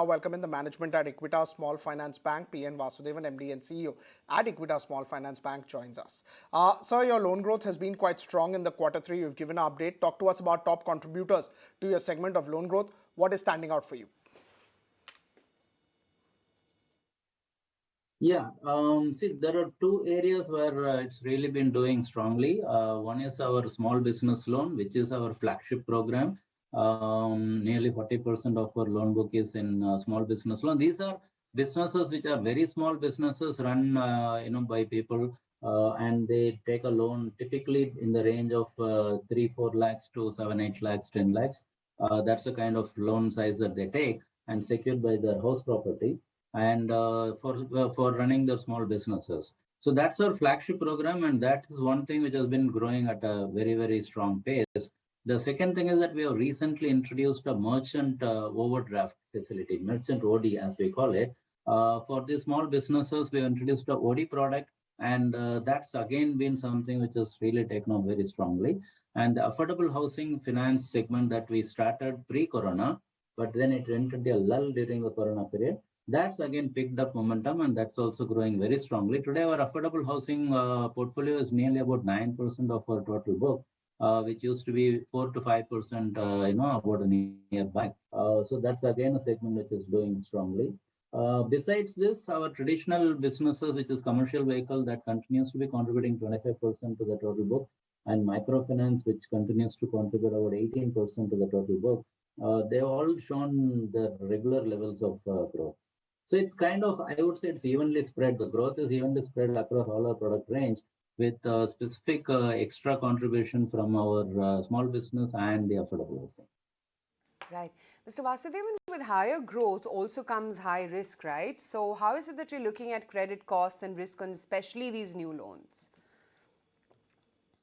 Welcome in the management at Equitas Small Finance Bank. PN Vasudevan, MD and CEO at Equitas Small Finance Bank, joins us. Sir, your loan growth has been quite strong in the quarter 3. You've given an update. Talk to us about top contributors to your segment of loan growth. What is standing out for you? Yeah, see, there are two areas where it's really been doing strongly. One is our small business loan, which is our flagship program. Nearly 40% of our loan book is in small business loan. These are businesses which are very small businesses run, by people, and they take a loan typically in the range of 3-4 lakhs to 7-8 lakhs, 10 lakhs. That's the kind of loan size that they take and secured by their house property and for running their small businesses. So that's our flagship program, and that is one thing which has been growing at a very, very strong pace. The second thing is that we have recently introduced a merchant overdraft facility, merchant OD as we call it. For the small businesses, we have introduced a OD product, and that's again been something which has really taken off very strongly. And the affordable housing finance segment that we started pre-corona, but then it went into a lull during the corona period. That's again picked up momentum, and that's also growing very strongly. Today, our affordable housing portfolio is nearly about 9% of our total book, which used to be 4 to 5%, about a year back. So that's again a segment which is doing strongly. Besides this, our traditional businesses, which is commercial vehicle, that continues to be contributing 25% to the total book, and microfinance, which continues to contribute about 18% to the total book. They've all shown the regular levels of growth. So it's kind of, I would say it's evenly spread. The growth is evenly spread across all our product range with specific extra contribution from our small business and the affordable housing. Right. Mr. Vasudevan, with higher growth also comes high risk, right? So how is it that you're looking at credit costs and risk on especially these new loans?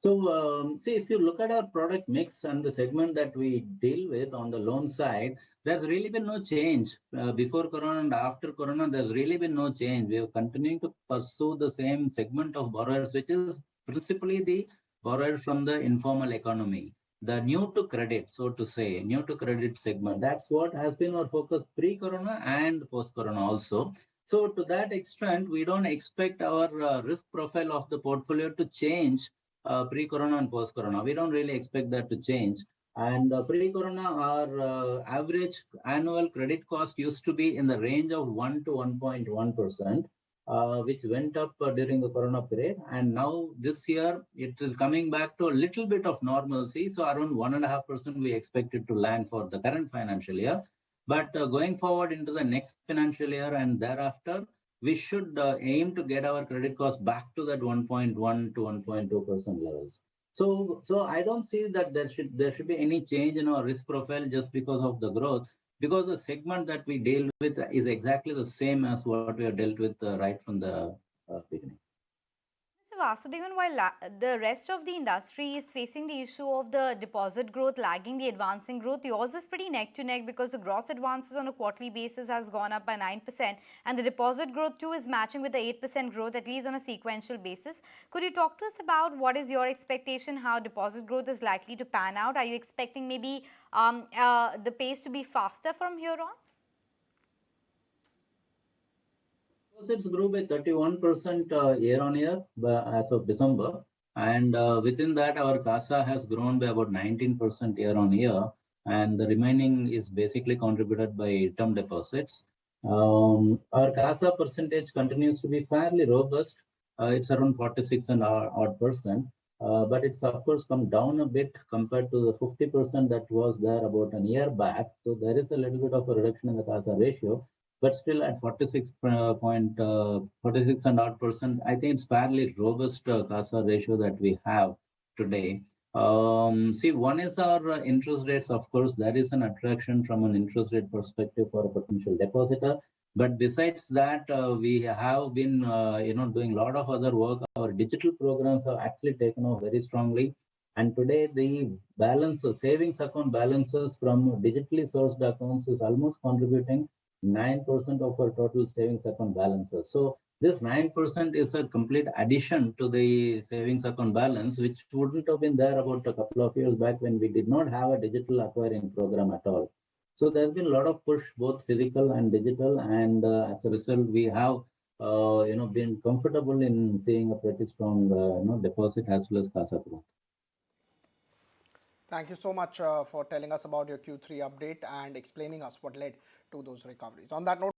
So, see, if you look at our product mix and the segment that we deal with on the loan side, there's really been no change. Before Corona and after Corona, there's really been no change. We are continuing to pursue the same segment of borrowers, which is principally the borrowers from the informal economy, the new to credit, so to say, new to credit segment. That's what has been our focus pre-Corona and post-Corona also. So to that extent, we don't expect our risk profile of the portfolio to change pre-corona and post-corona. We don't really expect that to change. And pre-corona, our average annual credit cost used to be in the range of 1 to 1.1%, which went up during the corona period. And now this year, it is coming back to a little bit of normalcy. So around 1.5% we expect it to land for the current financial year. But going forward into the next financial year and thereafter, we should aim to get our credit cost back to that 1.1 to 1.2% levels. So I don't see that there should be any change in our risk profile just because of the growth, because the segment that we deal with is exactly the same as what we have dealt with right from the beginning. So Vasudevan, while the rest of the industry is facing the issue of the deposit growth lagging the advancing growth, yours is pretty neck to neck because the gross advances on a quarterly basis has gone up by 9% and the deposit growth too is matching with the 8% growth, at least on a sequential basis. Could you talk to us about what is your expectation, how deposit growth is likely to pan out? Are you expecting maybe the pace to be faster from here on? Deposits grew by 31% year on year as of December. And within that, our CASA has grown by about 19% year on year. And the remaining is basically contributed by term deposits. Our CASA percentage continues to be fairly robust. It's around 46 and odd percent. But it's of course come down a bit compared to the 50% that was there about a year back. So there is a little bit of a reduction in the CASA ratio. But still at 46 and odd percent, I think it's fairly robust CASA ratio that we have today. See, one is our interest rates. Of course, there is an attraction from an interest rate perspective for a potential depositor. But besides that, we have been, doing a lot of other work. Our digital programs have actually taken off very strongly. And today, the savings account balances from digitally sourced accounts is almost contributing 9% of our total savings account balances. So this 9% is a complete addition to the savings account balance, which wouldn't have been there about a couple of years back when we did not have a digital acquiring program at all. So there's been a lot of push, both physical and digital, and as a result, we have been comfortable in seeing a pretty strong deposit as well as CASA growth. Thank you so much for telling us about your Q3 update and explaining us what led to those recoveries. On that note,